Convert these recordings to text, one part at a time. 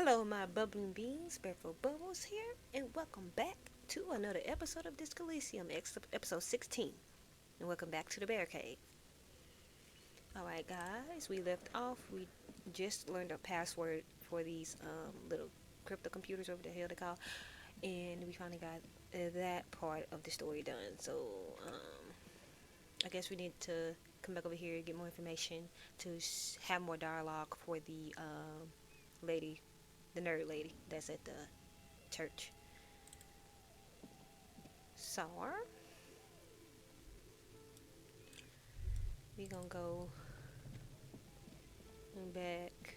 Hello, my bubbling beans, BearfulBubbles here, and welcome back to another episode of Disco Elysium, episode 16. And welcome back to the Bear Cave. Alright, guys, we left off. We just learned a password for these little crypto computers, whatever the hell they call, and we finally got that part of the story done. So, I guess we need to come back over here, get more information, to have more dialogue for the lady, the nerd lady that's at the church. So we gonna go back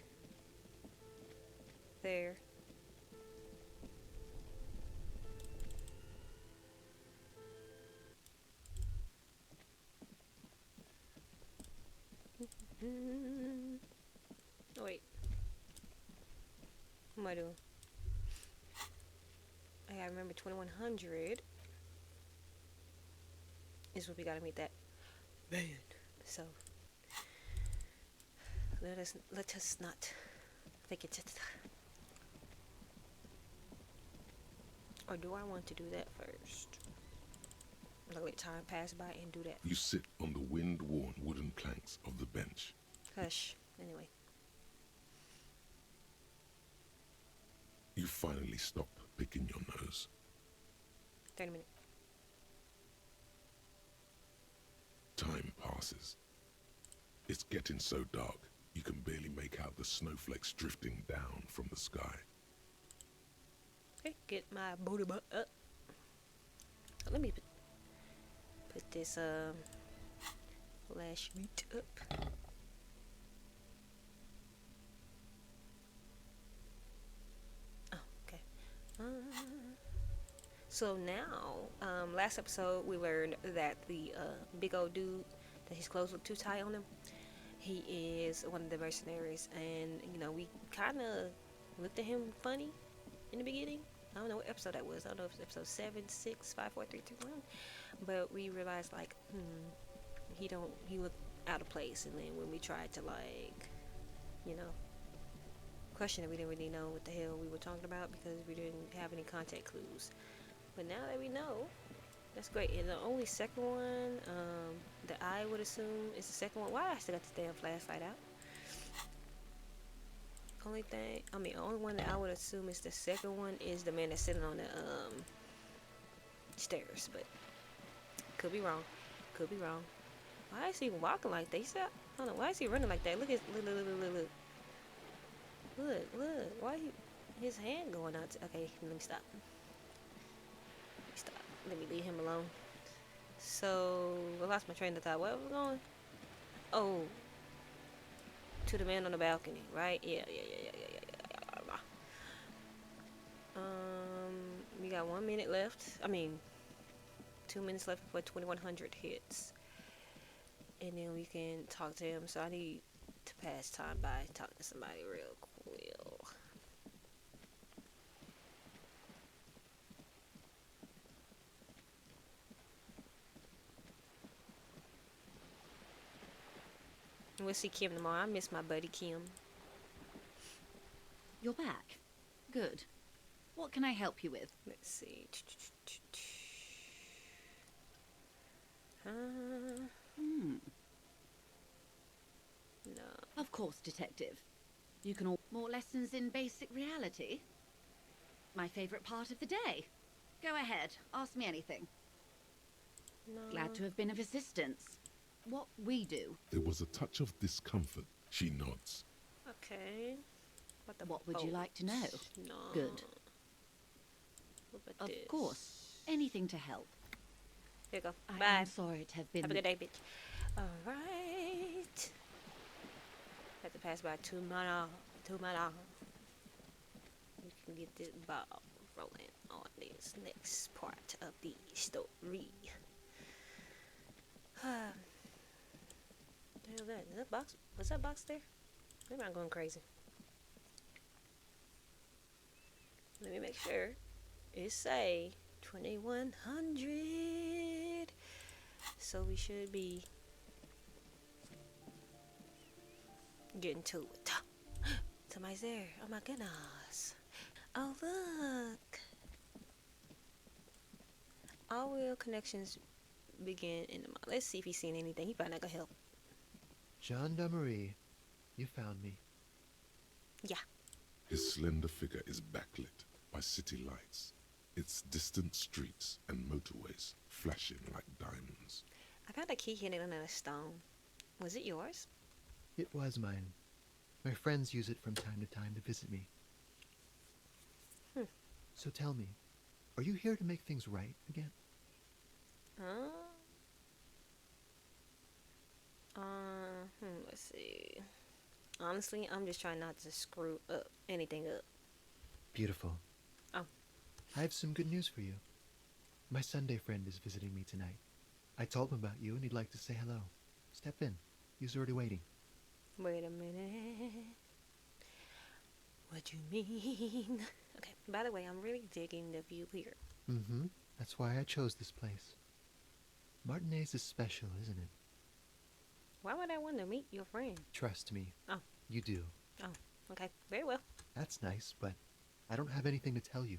there. Oh wait, what am I doing? I gotta remember 2100 is what we gotta meet that man. So let us not think it's or do I want to do that first? Let time pass by and do that. You sit on the wind-worn wooden planks of the bench. Hush. Anyway. You finally stop picking your nose. 30 minutes. Time passes. It's getting so dark, you can barely make out the snowflakes drifting down from the sky. Okay, get my booty butt up. Let me put this flash meat up. Oh, okay. So now, last episode we learned that the big old dude, that his clothes look too tight on him, he is one of the mercenaries, and you know, we kind of looked at him funny in the beginning. I don't know what episode that was. I don't know if it's episode 7, 6, 5, 4, 3, 2, 1. But we realized like, he looked out of place. And then when we tried to like, you know, question it, we didn't really know what the hell we were talking about because we didn't have any contact clues. But now that we know, that's great. And the only second one, that I would assume is the second one. Why I still got this damn flashlight out? Only one that I would assume is the second one is the man that's sitting on the stairs, but could be wrong. Could be wrong. Why is he walking like that? I don't know. Why is he running like that? Look. Why his hand going out? Okay, let me stop. Let me leave him alone. So I lost my train of thought. Where was I going? Oh. To the man on the balcony, right? Yeah. We got 1 minute left. 2 minutes left before 2100 hits. And then we can talk to him. So I need to pass time by talking to somebody real quick. We'll see Kim tomorrow. I miss my buddy Kim. You're back. Good. What can I help you with? Let's see. No. Of course, Detective. You can all more lessons in basic reality. My favorite part of the day. Go ahead, ask me anything. No. Glad to have been of assistance. What we do. There was a touch of discomfort. She nods. Okay. What would you like to know? No. Good. What about this? Of course. Anything to help. Here you go. I Bye. am sorry to have been... Have a good day, bitch. Alright. Have to pass by 2 minutes. We can get this ball rolling on this next part of the story. The hell is that box? Was that box there? Maybe I'm going crazy. Let me make sure. It say 2100. So we should be getting to it. Somebody's there. Oh my goodness. Oh look. All real connections begin in the mind. Let's see if he's seen anything. He probably not gonna help. Gendarmerie, you found me. Yeah. His slender figure is backlit by city lights, its distant streets and motorways flashing like diamonds. I found a key hidden under a stone. Was it yours? It was mine. My friends use it from time to time to visit me. Hmm. So tell me, are you here to make things right again? Let's see. Honestly, I'm just trying not to screw up anything up. Beautiful. Oh. I have some good news for you. My Sunday friend is visiting me tonight. I told him about you and he'd like to say hello. Step in. He's already waiting. Wait a minute. What you mean? Okay, by the way, I'm really digging the view here. Mm-hmm. That's why I chose this place. Martinez is special, isn't it? Why would I want to meet your friend? Trust me. Oh. You do. Oh, okay, very well. That's nice, but I don't have anything to tell you.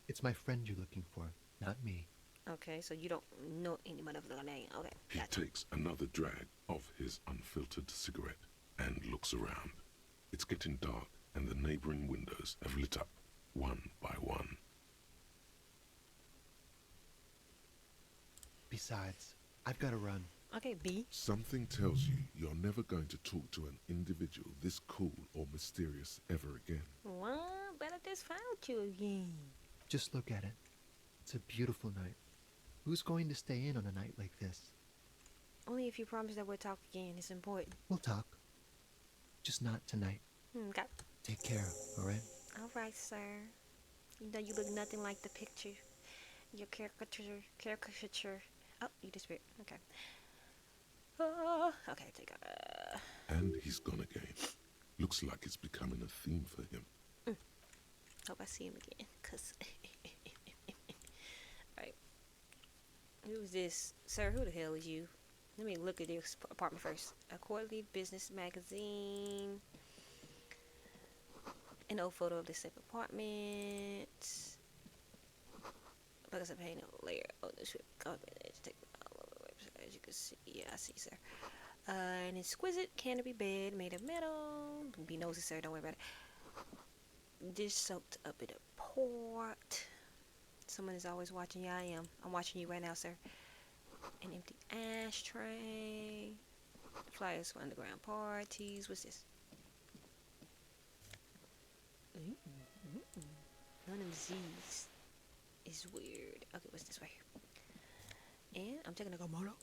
It's my friend you're looking for, not me. Okay, so you don't know any motherfucking name. Okay, He gotcha. takes another drag of his unfiltered cigarette and looks around. It's getting dark and the neighboring windows have lit up one by one. Besides, I've got to run. Okay, B. Something tells you you're never going to talk to an individual this cool or mysterious ever again. What? But I just found you again. Just look at it. It's a beautiful night. Who's going to stay in on a night like this? Only if you promise that we'll talk again. It's important. We'll talk. Just not tonight. Okay. Take care, alright? All right, sir. You know you look nothing like the picture. Your caricature. Oh, you disappeared. Okay. Okay, take a. And he's gone again. Looks like it's becoming a theme for him. Hope I see him again, cause. Alright. Who's this, sir? Who the hell is you? Let me look at this apartment first. A quarterly business magazine. An old photo of the safe apartment. Because I'm paying a layer. Oh, this should go take all over the website. As you can see, yeah, I see, sir. An exquisite canopy bed made of metal. Be nosy, sir. Don't worry about it. Dish soaked up in a port. Someone is always watching. Yeah, I am. I'm watching you right now, sir. An empty ashtray. Flyers for underground parties. What's this? None of these is weird. Okay, what's this right here? And I'm taking a Komodo.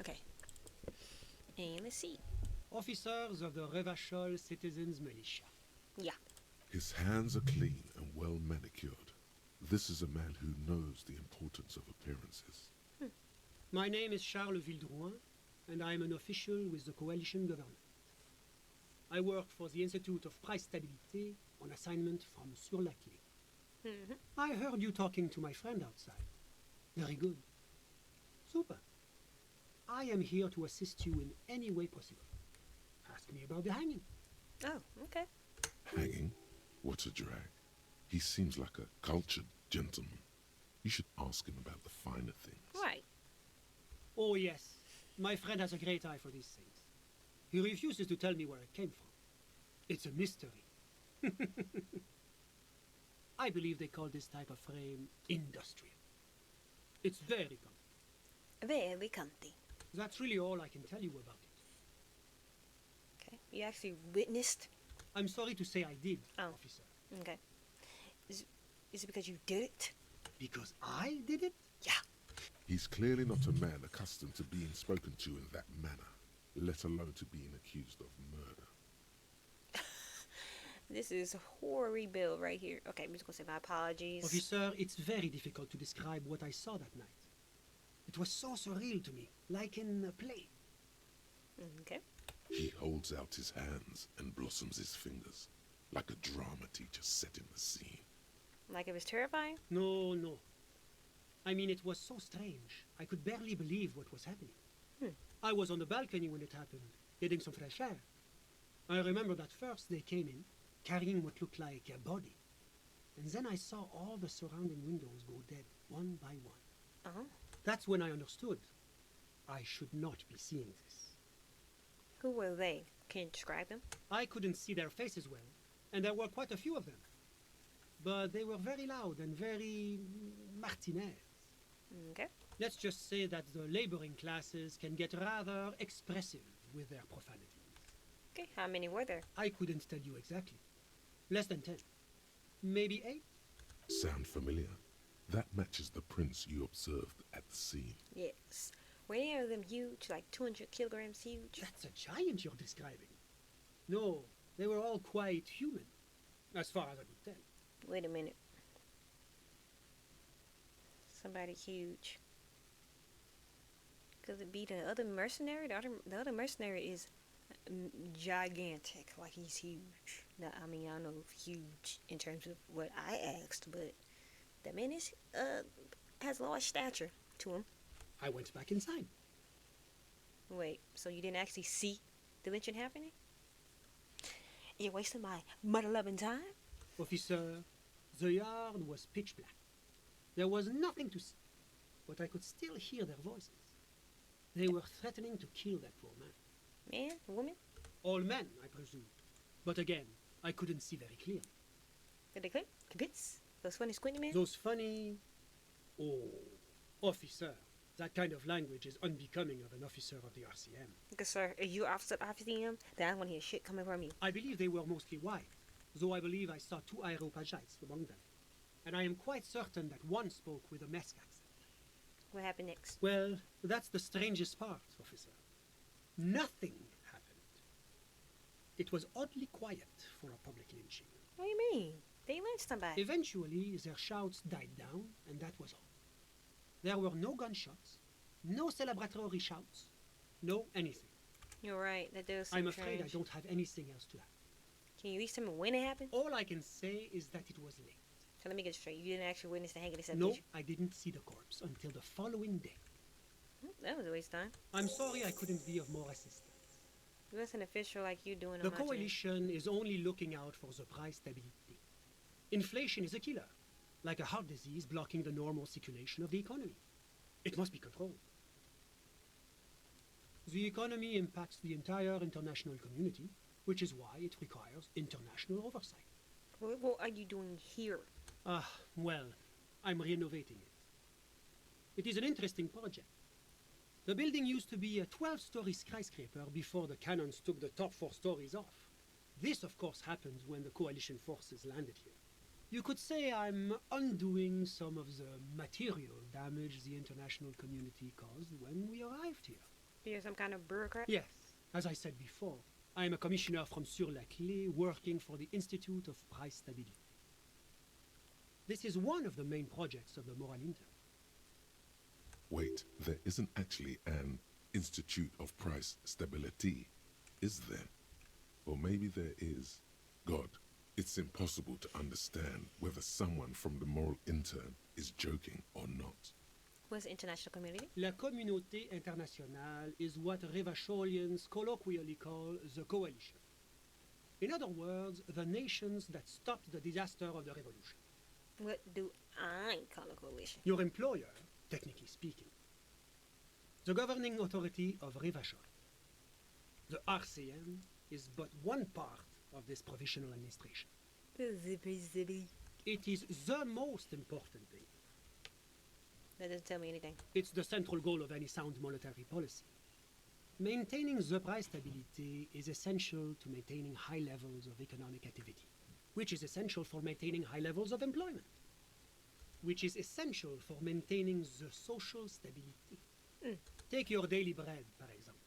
Okay. And let's see. Officers of the Revachol Citizens Militia. Yeah. His hands are clean and well manicured. This is a man who knows the importance of appearances. My name is Charles Vildrouin, and I am an official with the coalition government. I work for the Institute of Price Stabilité on assignment from Sur-la-Clé. I heard you talking to my friend outside. Very good. Super. I am here to assist you in any way possible. Ask me about the hanging. Oh, okay. Hanging? What a drag. He seems like a cultured gentleman. You should ask him about the finer things. Right. Oh, yes. My friend has a great eye for these things. He refuses to tell me where it came from. It's a mystery. I believe they call this type of frame industrial. It's very common. Very comfy. That's really all I can tell you about it. Okay. You actually witnessed? I'm sorry to say I did, Oh. officer. Okay. Is it because you did it? Because I did it? Yeah. He's clearly not a man accustomed to being spoken to in that manner, let alone to being accused of murder. This is horary Bill right here. Okay, I'm just gonna say my apologies. Officer, it's very difficult to describe what I saw that night. It was so surreal to me, like in a play. Okay. He holds out his hands and blossoms his fingers, like a drama teacher setting the scene. Like it was terrifying? No, no. I mean, it was so strange. I could barely believe what was happening. I was on the balcony when it happened, getting some fresh air. I remember that first they came in, carrying what looked like a body. And then I saw all the surrounding windows go dead, one by one. Uh-huh. That's when I understood I should not be seeing this. Who were they? Can you describe them? I couldn't see their faces well, and there were quite a few of them. But they were very loud and very Martinez. Okay. Let's just say that the laboring classes can get rather expressive with their profanities. Okay, how many were there? I couldn't tell you exactly. Less than 10. Maybe 8? Sound familiar? That matches the prints you observed at the scene. Yes. Were any of them huge, like 200 kilograms huge? That's a giant you're describing. No, they were all quite human, as far as I could tell. Wait a minute. Somebody huge. Could it be the other mercenary? The other mercenary is gigantic, like he's huge. Now, I mean, I don't know if huge in terms of what I asked, but that man is has large stature to him. I went back inside. Wait, so you didn't actually see the lynching happening? You're wasting my mother-loving time? Officer, the yard was pitch black. There was nothing to see, but I could still hear their voices. They were threatening to kill that poor man. Man? Woman? All men, I presume. But again, I couldn't see very clearly. Did they clip? Kibitz? Those funny squinty men? Those funny... Oh, officer. That kind of language is unbecoming of an officer of the RCM. Because, sir, if you officer him, then I don't want to hear shit coming from you. I believe they were mostly white, though I believe I saw 2 Aeropagites among them. And I am quite certain that one spoke with a Mesk accent. What happened next? Well, that's the strangest part, officer. Nothing happened. It was oddly quiet for a public lynching. What do you mean? They lynched somebody. Eventually, their shouts died down, and that was all. There were no gunshots, no celebratory shouts, no anything. You're right. That does seem I'm afraid I strange. don't have anything else to add. Can you at least tell me when it happened? All I can say is that it was late. So let me get straight. You didn't actually witness the hanging of this No, did you? I didn't see the corpse until the following day. That was a waste of time. I'm sorry I couldn't be of more assistance. You was an official like you doing The on my job. coalition is only looking out for the price stability. Inflation is a killer, like a heart disease blocking the normal circulation of the economy. It must be controlled. The economy impacts the entire international community, which is why it requires international oversight. What are you doing here? Well, I'm renovating it. It is an interesting project. The building used to be a 12-story skyscraper before the cannons took the top 4 stories off. This, of course, happened when the coalition forces landed here. You could say I'm undoing some of the material damage the international community caused when we arrived here. You're some kind of bureaucrat? Yes, as I said before, I am a commissioner from Sur-la-Clé working for the Institute of Price Stability. This is one of the main projects of the Moral Intern. Wait, there isn't actually an Institute of Price Stability, is there? Or maybe there is. God, it's impossible to understand whether someone from the Moral Intern is joking or not. What's the international community? La communauté internationale is what Revacholians colloquially call the coalition. In other words, the nations that stopped the disaster of the revolution. What do I call a coalition? Your employer, technically speaking. The governing authority of Revachol. The RCM is but one part of this provisional administration. It is the most important thing. That doesn't tell me anything. It's the central goal of any sound monetary policy. Maintaining the price stability is essential to maintaining high levels of economic activity, which is essential for maintaining high levels of employment, which is essential for maintaining the social stability. Take your daily bread, for example.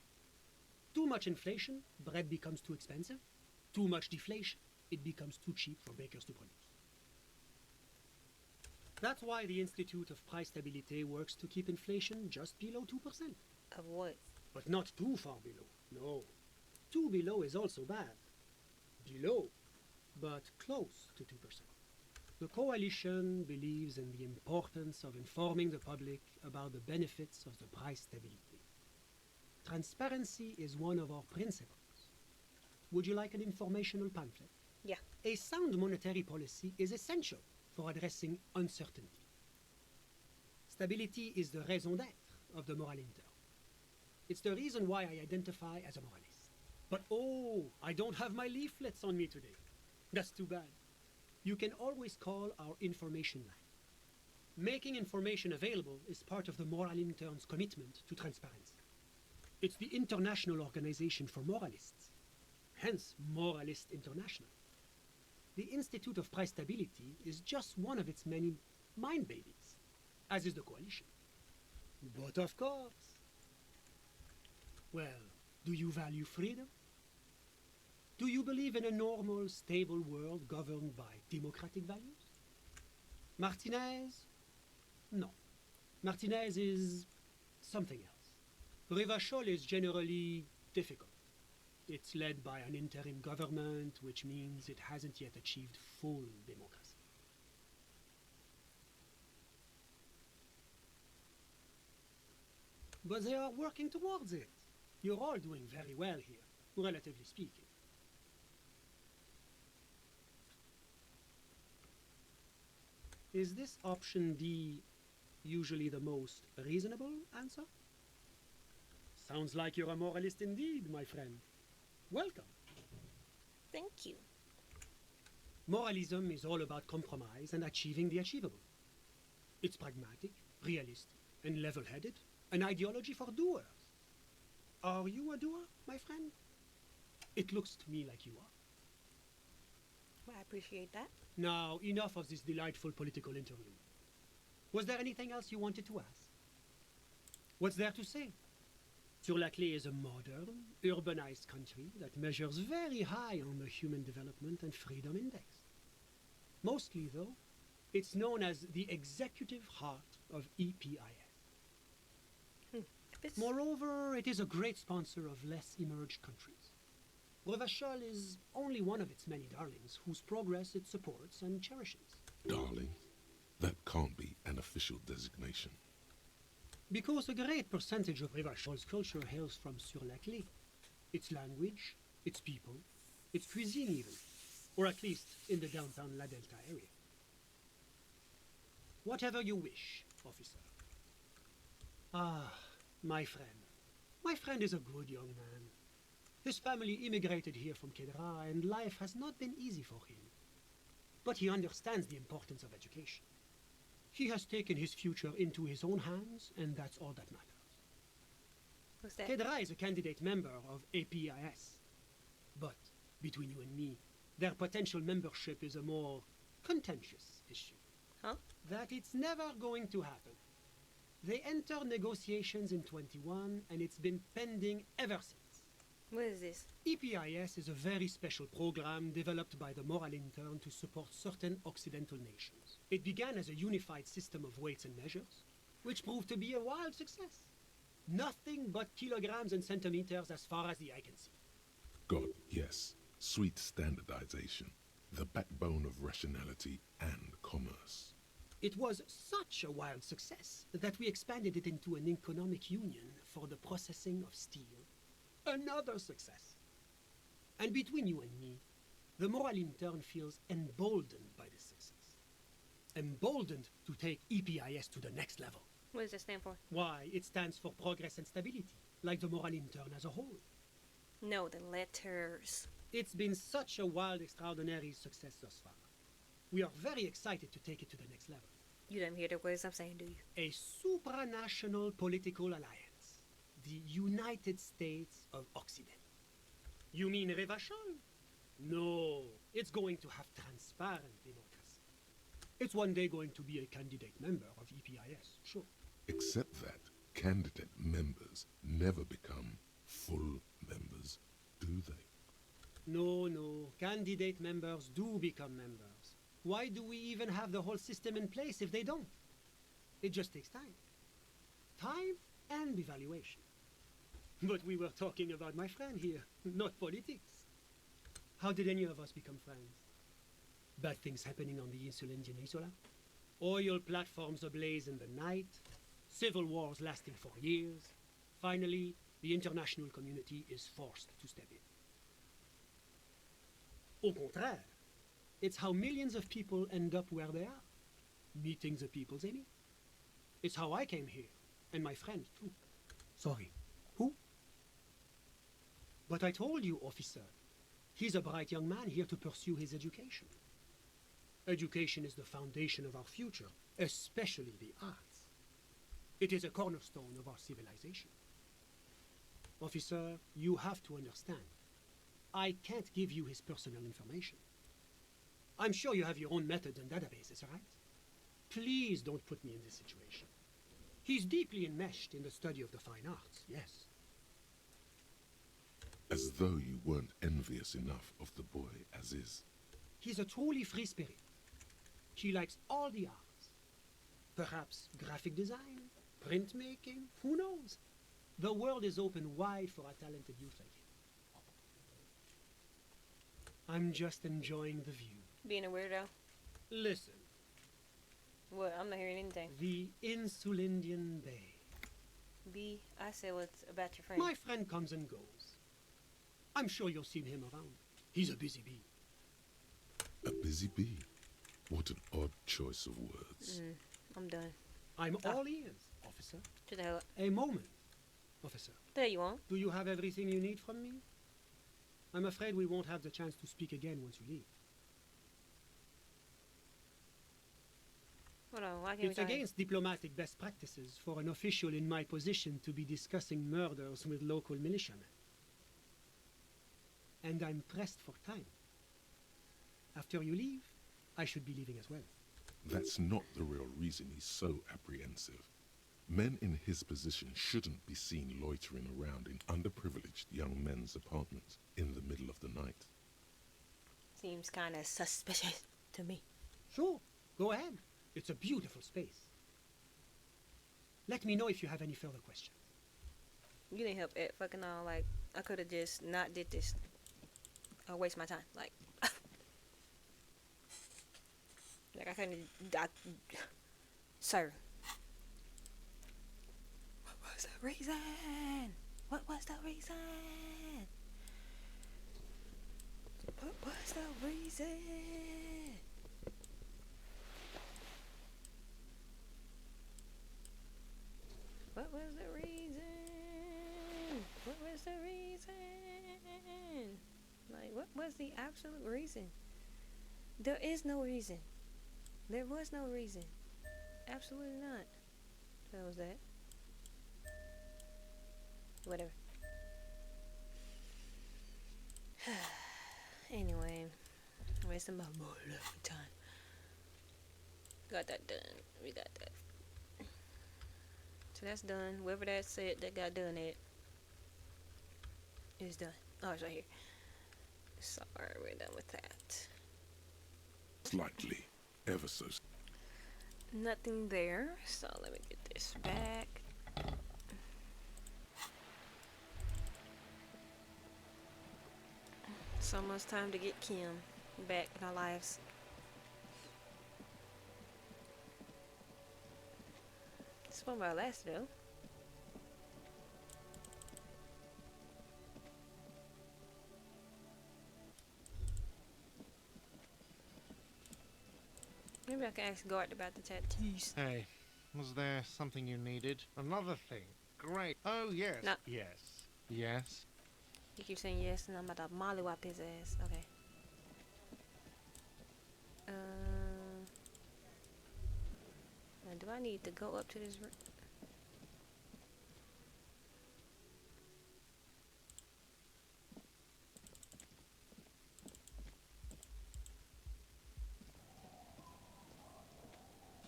Too much inflation, bread becomes too expensive. Too much deflation, it becomes too cheap for bakers to produce. That's why the Institute of Price Stability works to keep inflation just below 2%. Of what? But not too far below, no. Too below is also bad. Below, but close to 2%. The coalition believes in the importance of informing the public about the benefits of the price stability. Transparency is one of our principles. Would you like an informational pamphlet? Yeah. A sound monetary policy is essential for addressing uncertainty. Stability is the raison d'être of the moral intern. It's the reason why I identify as a moralist. But oh, I don't have my leaflets on me today. That's too bad. You can always call our information line. Making information available is part of the moral intern's commitment to transparency. It's the International Organization for Moralists, hence Moralist International. The Institute of Price Stability is just one of its many mind babies, as is the Coalition. But of course. Well, do you value freedom? Do you believe in a normal, stable world governed by democratic values? Martinez? No. Martinez is something else. Revachol is generally difficult. It's led by an interim government, which means it hasn't yet achieved full democracy. But they are working towards it. You're all doing very well here, relatively speaking. Is this option D usually the most reasonable answer? Sounds like you're a moralist indeed, my friend. Welcome. Thank you. Moralism is all about compromise and achieving the achievable. It's pragmatic, realistic, and level-headed, an ideology for doers. Are you a doer, my friend? It looks to me like you are. Well, I appreciate that. Now, enough of this delightful political interlude. Was there anything else you wanted to ask? What's there to say? Sur-la-Clé is a modern, urbanized country that measures very high on the Human Development and Freedom Index. Mostly, though, it's known as the executive heart of EPIS. Moreover, it is a great sponsor of less emerged countries. Revachol is only one of its many darlings whose progress it supports and cherishes. Darling? That can't be an official designation. Because a great percentage of Revachol's culture hails from Sur-la-Clé. Its language, its people, its cuisine even, or at least in the downtown La Delta area. Whatever you wish, officer. Ah, my friend. My friend is a good young man. His family immigrated here from Kedra, and life has not been easy for him. But he understands the importance of education. He has taken his future into his own hands, and that's all that matters. What's that? Kedra is a candidate member of APIS. But, between you and me, their potential membership is a more contentious issue. Huh? That it's never going to happen. They entered negotiations in 21, and it's been pending ever since. What is this? EPIS is a very special program developed by the Moral Intern to support certain Occidental nations. It began as a unified system of weights and measures, which proved to be a wild success. Nothing but kilograms and centimeters as far as the eye can see. God, yes. Sweet standardization. The backbone of rationality and commerce. It was such a wild success that we expanded it into an economic union for the processing of steel. Another success. And between you and me, the Moral Intern feels emboldened by this success. Emboldened to take EPIS to the next level. What does that stand for? Why, it stands for progress and stability, like the Moral Intern as a whole. No, the letters. It's been such a wild, extraordinary success thus far. We are very excited to take it to the next level. You don't hear the words I'm saying, do you? A supranational political alliance. The United States of Occident. You mean Revachol? No, it's going to have transparent democracy. It's one day going to be a candidate member of EPIS, sure. Except that candidate members never become full members, do they? No, candidate members do become members. Why do we even have the whole system in place if they don't? It just takes time. Time and evaluation. But we were talking about my friend here, not politics. How did any of us become friends? Bad things happening on the Indian Isola? Oil platforms ablaze in the night? Civil wars lasting for years? Finally, the international community is forced to step in. Au contraire, it's how millions of people end up where they are, meeting the people they meet. It's how I came here, and my friend, too. Sorry, who? But I told you, officer, he's a bright young man here to pursue his education. Education is the foundation of our future, especially the arts. It is a cornerstone of our civilization. Officer, you have to understand. I can't give you his personal information. I'm sure you have your own methods and databases, right? Please don't put me in this situation. He's deeply enmeshed in the study of the fine arts, yes. As though you weren't envious enough of the boy as is. He's a truly free spirit. He likes all the arts. Perhaps graphic design, printmaking, who knows? The world is open wide for a talented youth like him. I'm just enjoying the view. Being a weirdo. Listen, What? I'm not hearing anything. the Insulindian Bay. B, I said what's about your friend. My friend comes and goes. I'm sure you'll see him around. He's a busy bee. A busy bee. What an odd choice of words. I'm done. I'm all ears, officer. To the hell up. A moment, officer. There you are. Do you have everything you need from me? I'm afraid we won't have the chance to speak again once you leave. Hold on, why can't It's we talk? against diplomatic best practices for an official in my position to be discussing murders with local militiamen. And I'm pressed for time. After you leave, I should be leaving as well. That's not the real reason he's so apprehensive. Men in his position shouldn't be seen loitering around in underprivileged young men's apartments in the middle of the night. Seems kind of suspicious to me. Sure, go ahead. It's a beautiful space. Let me know if you have any further questions. You didn't help at fucking all. Like, I could have just not did this. I'll waste my time. Like, like I couldn't. Sir. What was the reason? What was the reason? What was the reason? What was the reason? What was the reason? Like, what was the absolute reason? There is no reason. There was no reason. Absolutely not. What was that? Whatever. Anyway, wasting my more time. Got that done. We got that. So that's done. Whoever that said that got done it is done. Oh, it's right here. Sorry, we're done with that. Slightly, ever so. Nothing there. So let me get this back. It's almost time to get Kim back in our lives. This one about last though. Maybe I can ask Gart about the tattoos. Hey, was there something you needed? Another thing. Great. Oh, yes. No. Yes. Yes. He keeps saying yes, and I'm about to mollywop his ass. Okay. Now, do I need to go up to this room?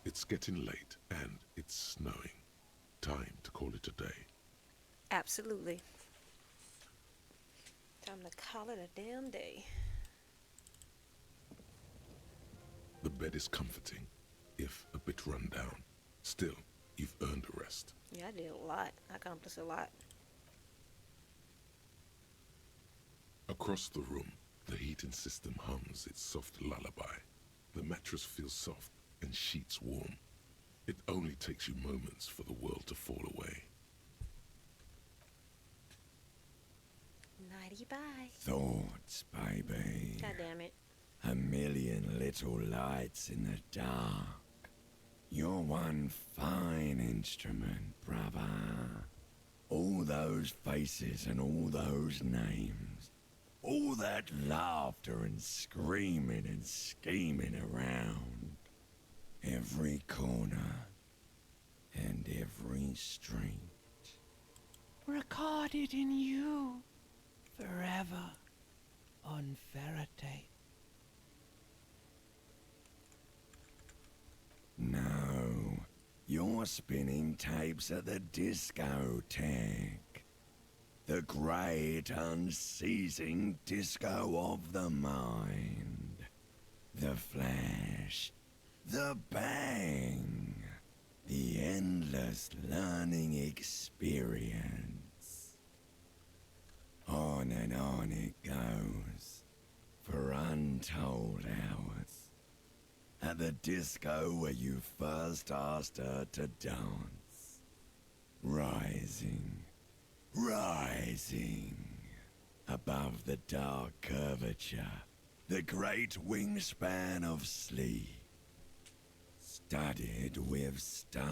It's getting late and it's snowing. Time to call it a day. Absolutely. Time to call it a damn day. The bed is comforting, if a bit run down. Still, you've earned a rest. Yeah, I did a lot. I accomplished a lot. Across the room, the heating system hums its soft lullaby. The mattress feels soft and sheets warm. It only takes you moments for the world to fall away. Nighty bye. Thoughts, baby. God damn it. A million little lights in the dark. You're one fine instrument, brother. All those faces and all those names. All that laughter and screaming and scheming around. Every corner and every street. Recorded in you forever on ferritate. No, you're spinning tapes at the discotheque. The great unceasing disco of the mind. The flash, the bang, the endless learning experience. On and on it goes, for untold hours. At the disco where you first asked her to dance. Rising, rising, above the dark curvature, the great wingspan of sleep, studded with stars.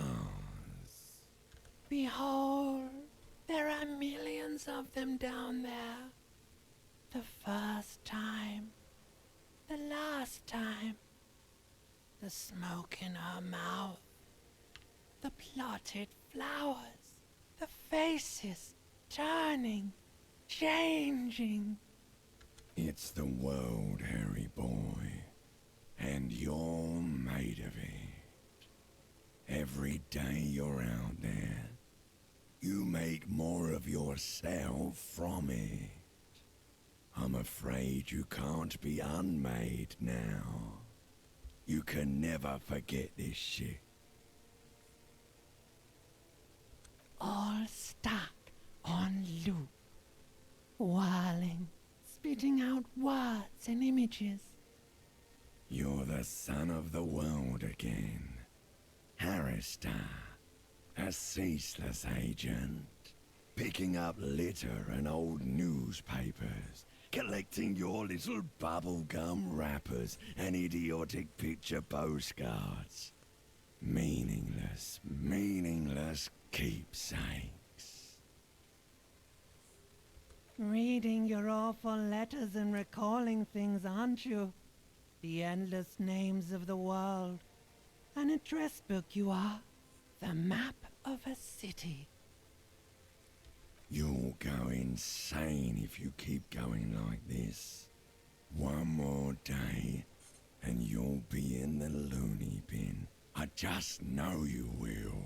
Behold, there are millions of them down there. The first time, the last time, the smoke in her mouth, the plotted flowers, the faces turning, changing. It's the world, Harry boy, and you're made of it. Every day you're out there, you make more of yourself from it. I'm afraid you can't be unmade now. You can never forget this shit. All stuck on loop, whirling, spitting out words and images. You're the son of the world again. Harrister, a ceaseless agent, picking up litter and old newspapers, collecting your little bubblegum wrappers and idiotic picture postcards. Meaningless, meaningless keepsakes. Reading your awful letters and recalling things, aren't you? The endless names of the world. An address book you are. The map of a city. You'll go insane if you keep going like this. One more day, and you'll be in the loony bin. I just know you will.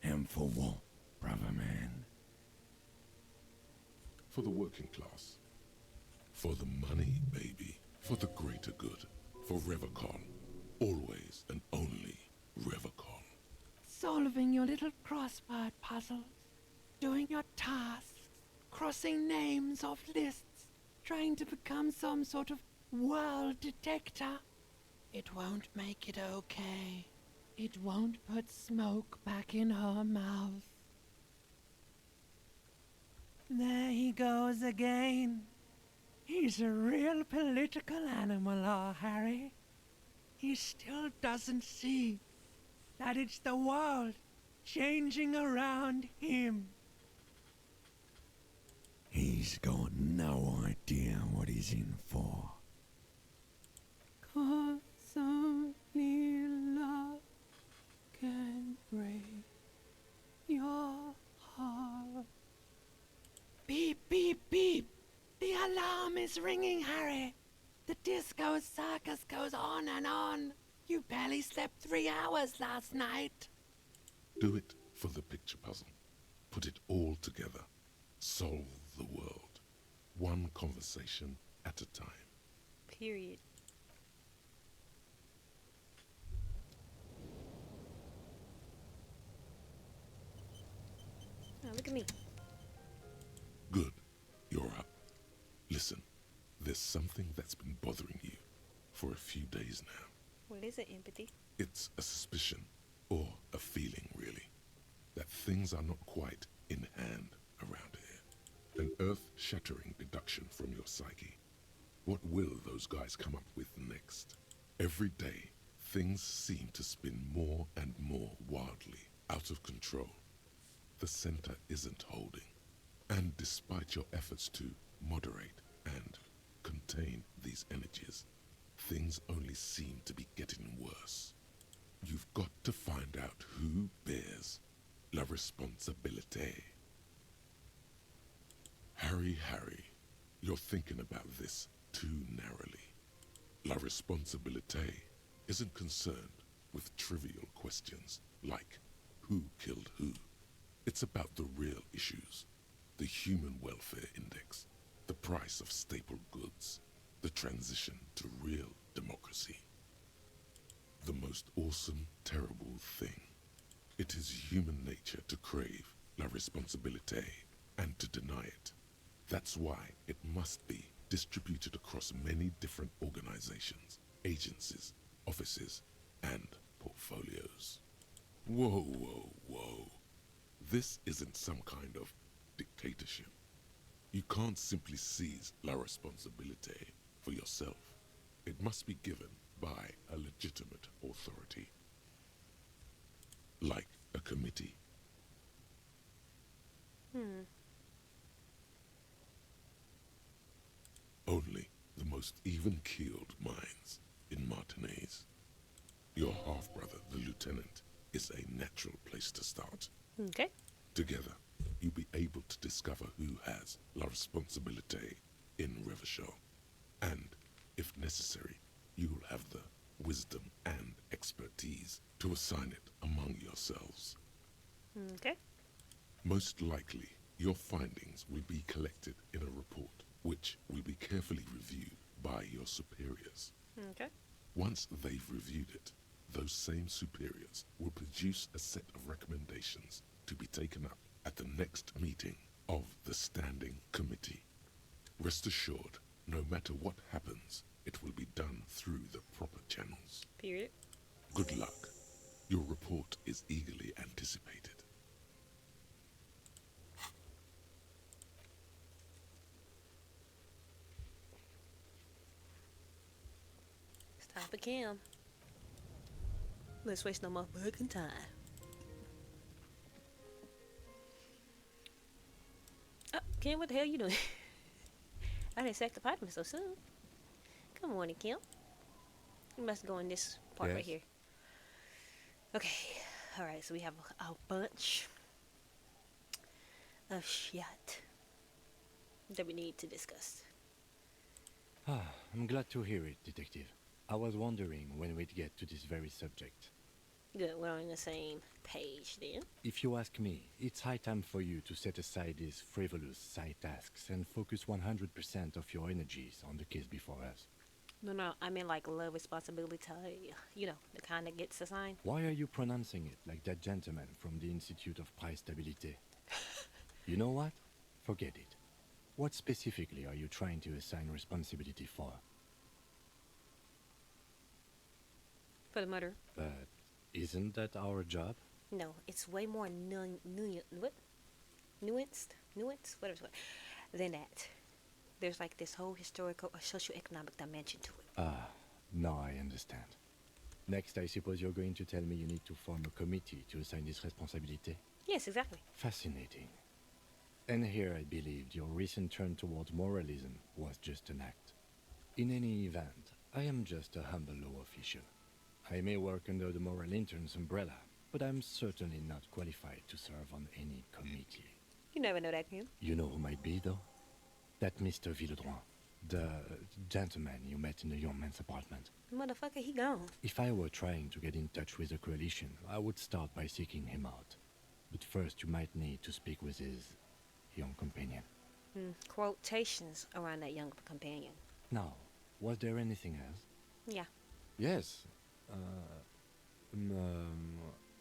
And for what, brother man? For the working class. For the money, baby. For the greater good. For Revacon. Always and only Revacon. Solving your little crossword puzzles. Doing your tasks. Crossing names off lists. Trying to become some sort of world detector. It won't make it okay. It won't put smoke back in her mouth. There he goes again. He's a real political animal, our Harry. He still doesn't see that it's the world changing around him. He's got no idea what he's in for. 'Cause only love can break your heart. Beep, beep, beep. The alarm is ringing, Harry. The disco circus goes on and on. You barely slept 3 hours last night. Do it for the picture puzzle. Put it all together. Solve the world. One conversation at a time. Period. Now look at me. Good. You're up. Listen, there's something that's been bothering you for a few days now. What is it, empathy? It's a suspicion, or a feeling really, that things are not quite in hand around here. An earth-shattering deduction from your psyche. What will those guys come up with next? Every day, things seem to spin more and more wildly, out of control. The center isn't holding. And despite your efforts to moderate and contain these energies, things only seem to be getting worse. You've got to find out who bears la responsabilité. Harry, you're thinking about this too narrowly. La responsabilité isn't concerned with trivial questions like who killed who. It's about the real issues. The Human Welfare Index, the price of staple goods, the transition to real democracy. The most awesome, terrible thing. It is human nature to crave la responsabilité and to deny it. That's why it must be distributed across many different organizations, agencies, offices, and portfolios. Whoa. This isn't some kind of dictatorship. You can't simply seize la responsabilité for yourself. It must be given by a legitimate authority, like a committee. Only the most even-keeled minds in Martinez. Your half-brother, the lieutenant, is a natural place to start. Okay. Together, you'll be able to discover who has la responsabilité in Revachol. And, if necessary, you'll have the wisdom and expertise to assign it among yourselves. Okay. Most likely, your findings will be collected in a report, which will be carefully reviewed by your superiors. Okay. Once they've reviewed it, those same superiors will produce a set of recommendations to be taken up at the next meeting of the Standing Committee. Rest assured, no matter what happens, it will be done through the proper channels. Period. Good luck. Your report is eagerly anticipated. It's time for Kim. Let's waste no more fucking time. Oh, Kim, what the hell you doing? I didn't expect the apartment so soon. Good morning, Kim. You must go in this part right Yes. here. Okay. Alright, so we have a bunch of shit that we need to discuss. I'm glad to hear it, Detective. I was wondering when we'd get to this very subject. Good, we're on the same page then. If you ask me, it's high time for you to set aside these frivolous side tasks and focus 100% of your energies on the case before us. No, I mean like love responsibility, you know, the kind that gets assigned. Why are you pronouncing it like that gentleman from the Institute of Price Stabilité? You know what? Forget it. What specifically are you trying to assign responsibility for? For the murder. But isn't that our job? No, it's way more nuanced, whatever it's called, than that. There's like this whole historical or socioeconomic dimension to it. Now I understand. Next, I suppose you're going to tell me you need to form a committee to assign this responsibility? Yes, exactly. Fascinating. And here I believed your recent turn towards moralism was just an act. In any event, I am just a humble law official. I may work under the moral intern's umbrella, but I'm certainly not qualified to serve on any committee. You never know that, Kim. You know who might be, though? That Mr. Villedroit, the gentleman you met in the young man's apartment. Motherfucker, he gone. If I were trying to get in touch with the coalition, I would start by seeking him out. But first you might need to speak with his young companion. Quotations around that young companion. Now, was there anything else? Yeah. Yes.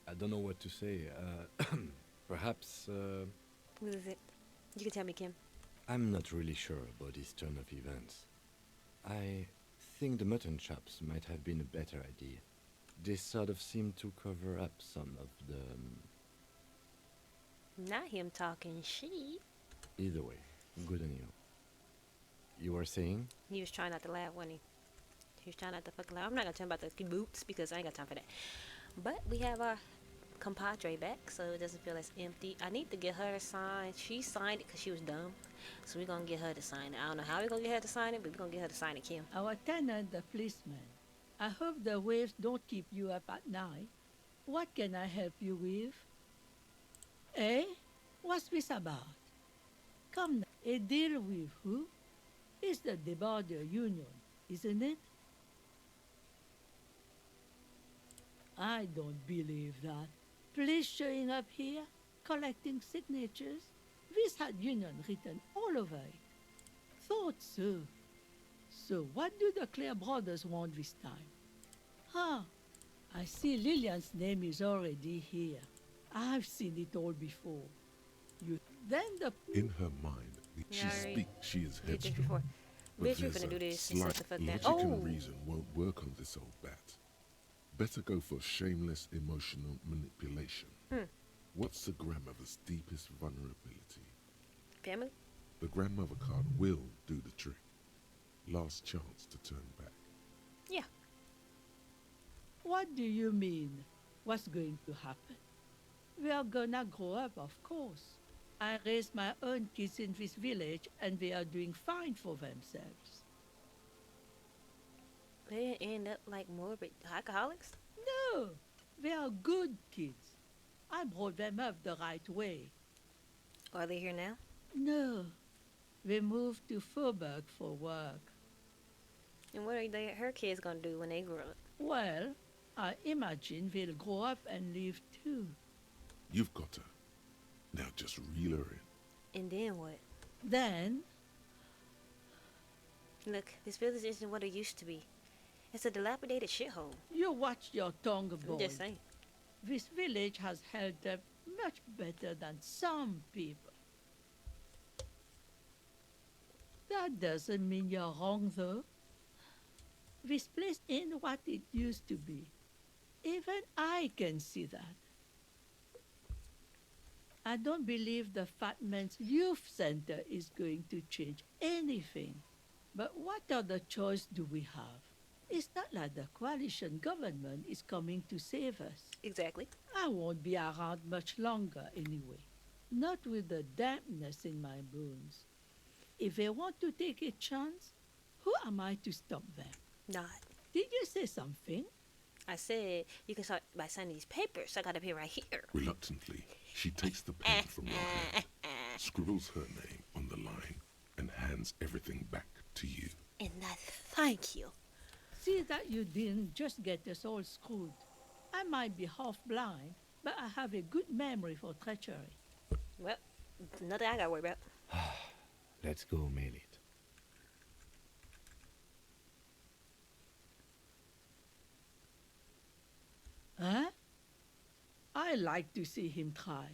I don't know what to say. Perhaps, What is it? You can tell me, Kim. I'm not really sure about this turn of events. I think the mutton chops might have been a better idea. They sort of seem to cover up some of the... Not him talking shit. Either way, Good on you. You were saying? He was trying not to laugh, wasn't he? He was trying not to fucking laugh. I'm not gonna tell him about the boots because I ain't got time for that. But we have our compadre back, so it doesn't feel as empty. I need to get her to sign. She signed it because she was dumb. So we're gonna get her to sign it. I don't know how we're gonna get her to sign it, but we're gonna get her to sign it, Kim. Our tenant, the policeman. I hope the waves don't keep you up at night. What can I help you with? Eh? What's this about? Come now. A deal with who? It's the Border Union, isn't it? I don't believe that. Police showing up here, collecting signatures. This had Union written all over it. Thought so. So what do the Clare brothers want this time? Huh. I see Lillian's name is already here. I've seen it all before. You then the In her mind, she Alright. speaks, she is Did this headstrong. before. But Bitch, you're there's finna do a this. She said slight the fuck that. logic Oh! and reason won't work on this old bat. Better go for shameless emotional manipulation. What's the grandmother's deepest vulnerability? Family? The grandmother card will do the trick. Last chance to turn back. Yeah. What do you mean? What's going to happen? We are gonna grow up, of course. I raised my own kids in this village and they are doing fine for themselves. They end up like morbid alcoholics? No, they are good kids. I brought them up the right way. Are they here now? No, they moved to Faubourg for work. And what are her kids gonna do when they grow up? Well, I imagine they'll grow up and leave too. You've got her. Now just reel her in. And then what? Then, Look, this village isn't what it used to be. It's a dilapidated shithole. you watch your tongue, boy. I'm just saying. This village has held up much better than some people. That doesn't mean you're wrong, though. This place ain't what it used to be. Even I can see that. I don't believe the Fat Man's Youth Center is going to change anything. But what other choice do we have? It's not like the coalition government is coming to save us. Exactly. I won't be around much longer anyway. Not with the dampness in my bones. If they want to take a chance, who am I to stop them? Not. Did you say something? I said you can start by signing these papers. I got up here right here. Reluctantly, she takes the pen from your hand, scribbles her name on the line, and hands everything back to you. And I thank you. See that you didn't just get us all screwed. I might be half blind, but I have a good memory for treachery. Well, nothing I gotta worry about. Let's go mail it. Huh? I like to see him try.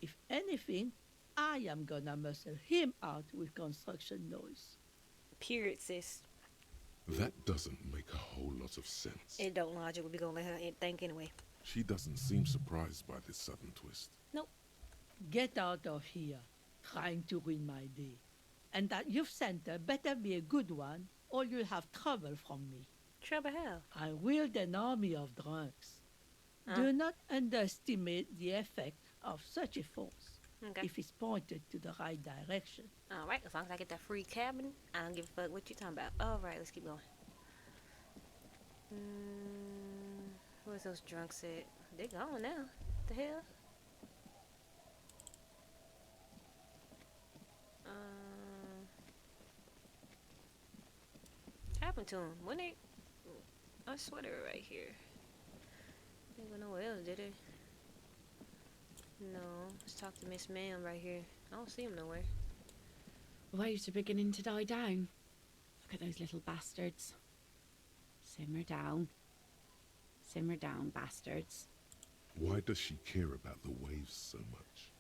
If anything, I am gonna muscle him out with construction noise. Period, sis. That doesn't make a whole lot of sense. It don't logically be gonna let her think anyway. She doesn't seem surprised by this sudden twist. Get out of here, trying to ruin my day. And that youth center better be a good one, or you'll have trouble from me. Trouble hell. I wield an army of drunks. Huh? Do not underestimate the effect of such a force Okay. if it's pointed to the right direction. All right. As long as I get that free cabin, I don't give a fuck what you talking about. All right. Let's keep going. Where's those drunks at? They're gone now. What the hell? Happened to him? When they? I swear they were right here. They went nowhere else, did they? No. Let's talk to Miss Ma'am right here. I don't see him nowhere. Waves are beginning to die down. Look at those little bastards. Simmer down. Simmer down, bastards. Why does she care about the waves so much?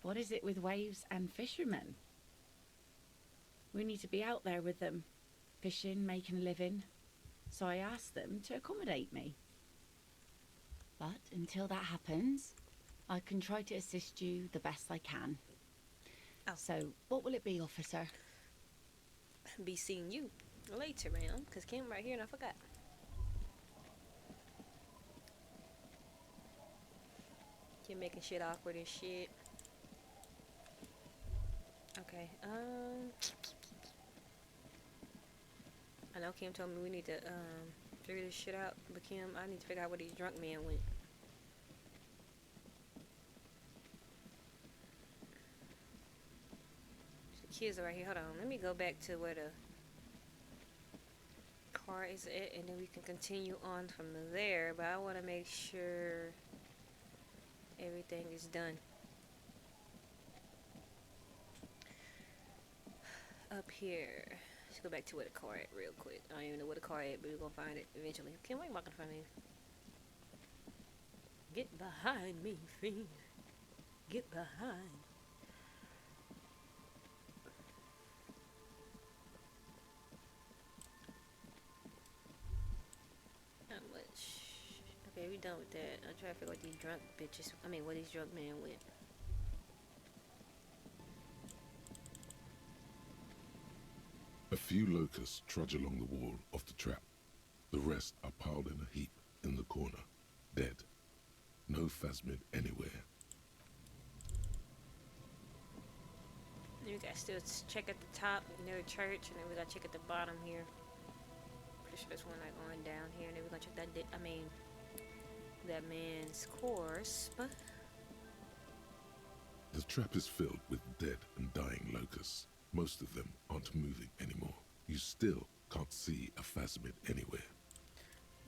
What is it with waves and fishermen? We need to be out there with them, fishing, making a living. So I asked them to accommodate me. But until that happens, I can try to assist you the best I can. Oh. So, what will it be, officer? Be seeing you later, ma'am. Cause Kim right here and I forgot. You're making shit awkward and shit. Okay. I know Kim told me we need to figure this shit out, but Kim, I need to figure out where these drunk men went. The kids are right here. Hold on. Let me go back to where the car is at, and then we can continue on from there. But I want to make sure everything is done. Up here. Let's go back to where the car at real quick. I don't even know where the car at, but we're gonna find it eventually. Kim, why you walking in front of me? Get behind me, fiend. Get behind. Not much. Okay, we done with that. I'll try to figure out what these drunk bitches, where these drunk men went. A few locusts trudge along the wall of the trap. The rest are piled in a heap in the corner, dead. No phasmid anywhere. Then we gotta still check at the top near the church, and then we gotta check at the bottom here. Pretty sure there's one like going down here, and then we're gonna check that man's course. But The trap is filled with dead and dying locusts. Most of them aren't moving anymore. You still can't see a phasmid anywhere.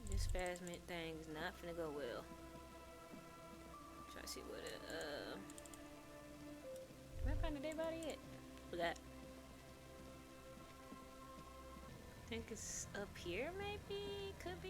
this phasmid thing is not finna go well. Try to see what where I find the dead body at? Forgot. I think it's up here, maybe? Could be.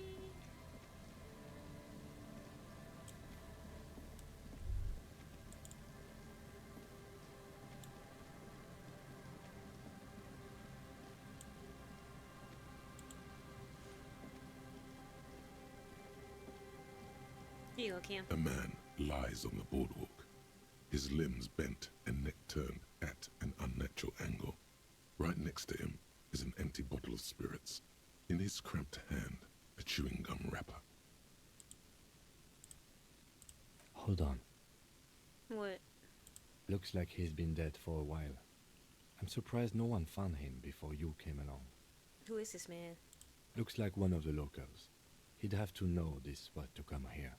Here you go, Kim. A man lies on the boardwalk, his limbs bent and neck turned at an unnatural angle. Right next to him is an empty bottle of spirits. In his cramped hand, a chewing gum wrapper. Hold on. What? Looks like he's been dead for a while. I'm surprised no one found him before you came along. Who is this man? Looks like one of the locals. He'd have to know this spot to come here.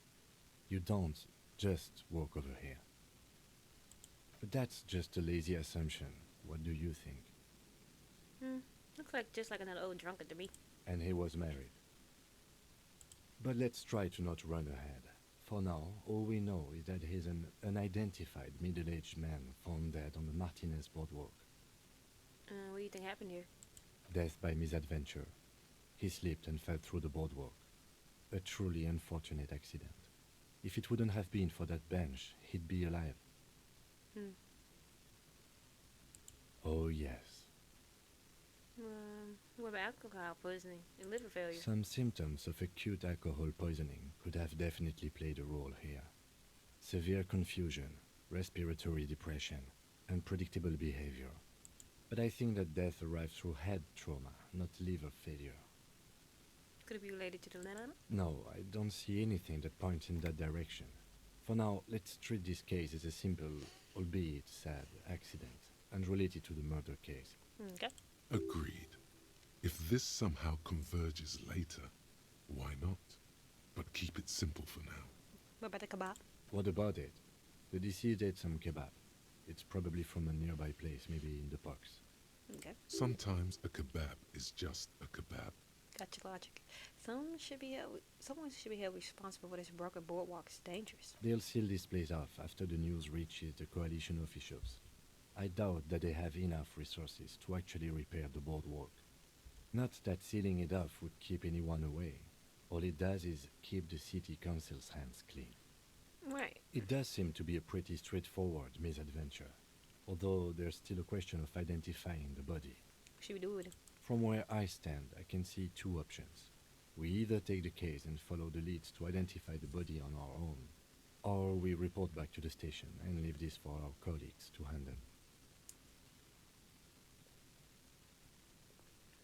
You don't just walk over here. But that's just a lazy assumption. What do you think? Looks like just like another old drunkard to me. And he was married. But let's try to not run ahead. For now, all we know is that he's an unidentified middle-aged man found dead on the Martinez boardwalk. What do you think happened here? Death by misadventure. He slipped and fell through the boardwalk. A truly unfortunate accident. If it wouldn't have been for that bench, he'd be alive. Oh yes. What about alcohol poisoning and liver failure? Some symptoms of acute alcohol poisoning could have definitely played a role here. Severe confusion, respiratory depression, unpredictable behavior. But I think that death arrived through head trauma, not liver failure. Could it be related to the banana? No, I don't see anything that points in that direction. For now, let's treat this case as a simple, albeit sad, accident, unrelated to the murder case. Okay. Agreed. If this somehow converges later, why not? But keep it simple for now. What about the kebab? What about it? The deceased ate some kebab. It's probably from a nearby place, maybe in the parks. Okay. Sometimes a kebab is just a kebab. Gotcha logic. Someone should be held responsible for this broken boardwalk. It's dangerous. They'll seal this place off after the news reaches the coalition officials. I doubt that they have enough resources to actually repair the boardwalk. Not that sealing it off would keep anyone away. All it does is keep the city council's hands clean. Right. It does seem to be a pretty straightforward misadventure, although there's still a question of identifying the body. What should we do with it? From where I stand, I can see two options. We either take the case and follow the leads to identify the body on our own, or we report back to the station and leave this for our colleagues to handle.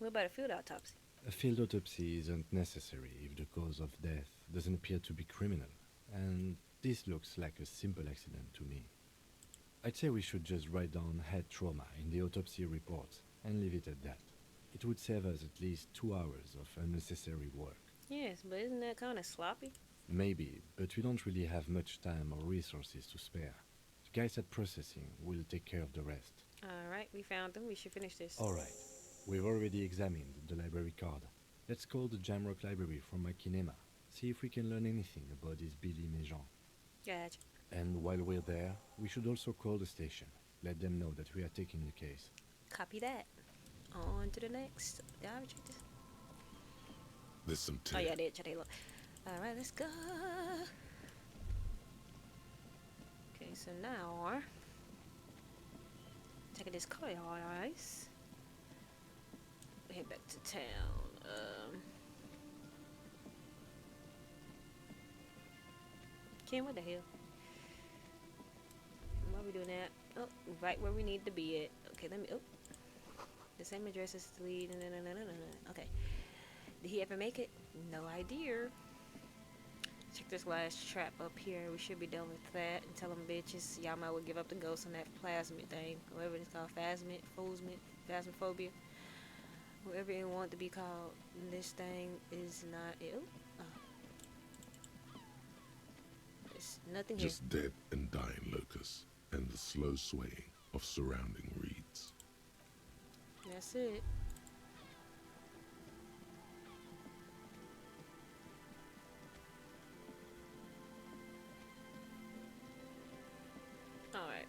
What about a field autopsy? A field autopsy isn't necessary if the cause of death doesn't appear to be criminal, and this looks like a simple accident to me. I'd say we should just write down head trauma in the autopsy report and leave it at that. It would save us at least 2 hours of unnecessary work. Yes, but isn't that kind of sloppy? Maybe, but we don't really have much time or resources to spare. The guys at processing will take care of the rest. Alright, we found them. We should finish this. Alright, we've already examined the library card. Let's call the Jamrock Library from my kinema. See if we can learn anything about this Billy Méjean. Gotcha. And while we're there, we should also call the station. Let them know that we are taking the case. Copy that. On to the next. Did I ever check this? There's some Oh, tea. yeah, I did. Check it out. Alright, let's go. Okay, so now taking this car, guys. Head back to town. Ken, what the hell? Why are we doing that? Oh, right where we need to be at. Okay, let me. Oh, the same address as the lead. Okay. Did he ever make it? No idea. Check this last trap up here. We should be done with that. And tell them bitches, y'all might well give up the ghost on that plasmid thing. Whatever it's called. Phasmophobia. Whatever it want to be called. This thing is not ill. Oh. There's nothing here. Just dead and dying locusts and the slow swaying of surrounding reeds. That's it. Alright.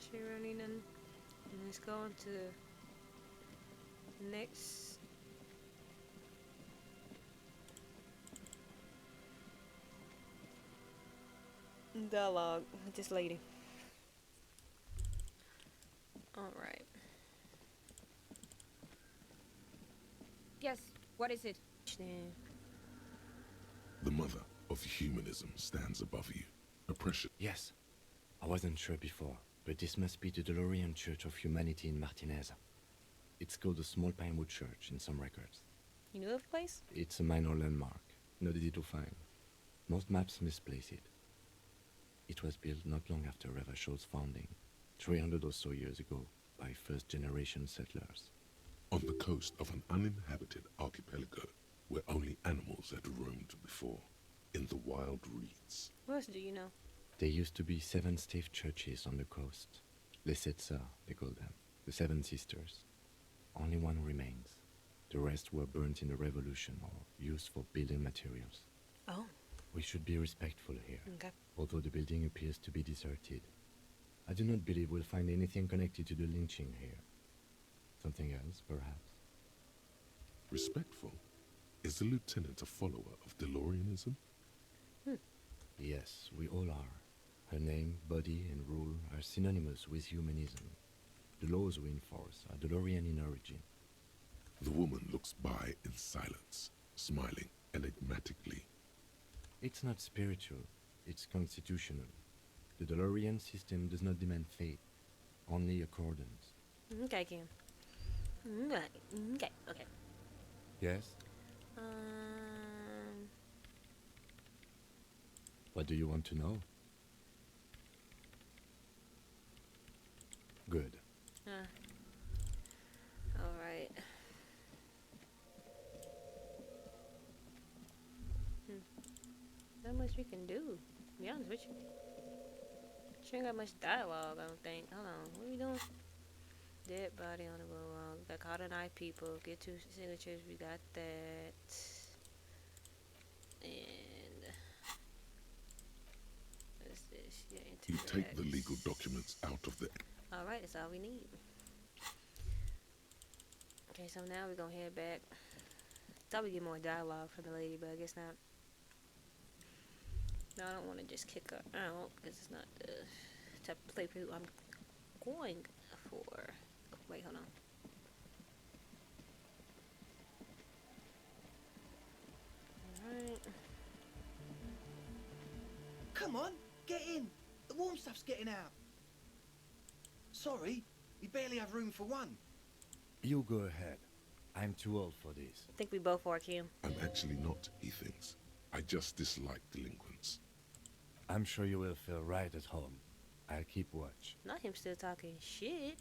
She running in. Let's go on to the next. Dialogue with this lady. Alright. Yes, what is it? Then The mother of humanism stands above you. Oppression. Yes, I wasn't sure before, but this must be the DeLorean Church of Humanity in Martinez. It's called the Small Pinewood Church in some records. you know of the place? It's a minor landmark, not easy to find. Most maps misplace it. It was built not long after Revachol's founding, 300 or so years ago, by first-generation settlers. On the coast of an uninhabited archipelago where only animals had roamed before, in the wild reeds. What else do you know? There used to be 7 stave churches on the coast. Les Sept Sœurs, they call them. The 7 Sisters. Only one remains. The rest were burnt in the revolution or used for building materials. Oh, We should be respectful here, okay. although the building appears to be deserted. I do not believe we'll find anything connected to the lynching here. Something else, perhaps? Respectful? Is the lieutenant a follower of DeLoreanism? Yes, we all are. Her name, body, and rule are synonymous with humanism. The laws we enforce are DeLorean in origin. The woman looks by in silence, smiling enigmatically. It's not spiritual, it's constitutional. The DeLorean system does not demand faith, only accordance. Okay, Kim. Okay. Yes? What do you want to know? Good. Alright. Not much we can do, to be honest with you. She ain't got much dialogue, I don't think. Hold on, what are we doing? Dead body on the wall. We got caught an eye people. Get 2 signatures, we got that. And what is this? Yeah, You take the interacts. legal documents out of the... Alright, that's all we need. Okay, so now we're gonna head back. Thought we'd get more dialogue from the lady, but I guess not. No, I don't want to just kick her out because it's not the type of playthrough I'm going for. Wait, hold on. Alright. Come on, get in. The warm stuff's getting out. Sorry, we barely have room for one. You go ahead. I'm too old for this. I think we both are, Kim. I'm actually not, he thinks. I just dislike delinquents. I'm sure you will feel right at home. I'll keep watch. Not him still talking shit.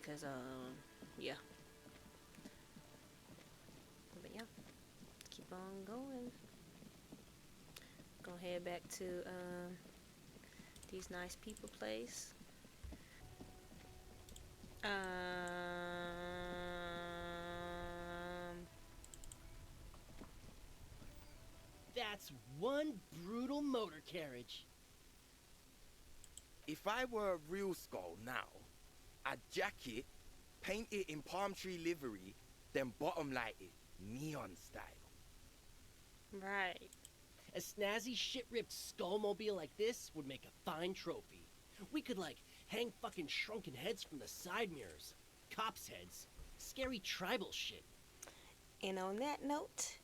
Because, yeah. But yeah, keep on going. Gonna head back to, these nice people place. That's one brutal motor carriage. If I were a real skull now, I'd jack it, paint it in palm tree livery, then bottom light it, neon style. Right. A snazzy shit-ripped skullmobile like this would make a fine trophy. We could, like, hang fucking shrunken heads from the side mirrors. Cops' heads. Scary tribal shit. And on that note,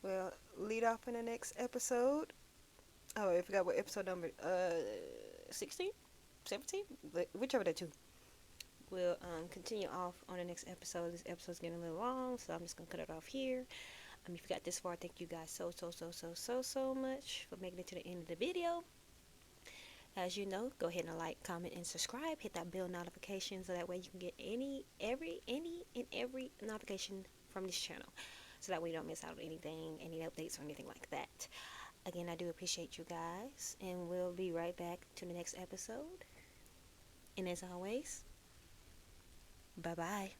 we'll lead off in the next episode. Oh, I forgot what episode number, 16? 17? Whichever the two. We'll continue off on the next episode. This episode's getting a little long, so I'm just gonna cut it off here. If you got this far, thank you guys so much for making it to the end of the video. As you know, go ahead and like, comment, and subscribe. Hit that bell notification so that way you can get every notification from this channel. So that way you don't miss out on anything, any updates or anything like that. Again, I do appreciate you guys, and we'll be right back to the next episode. And as always, bye-bye.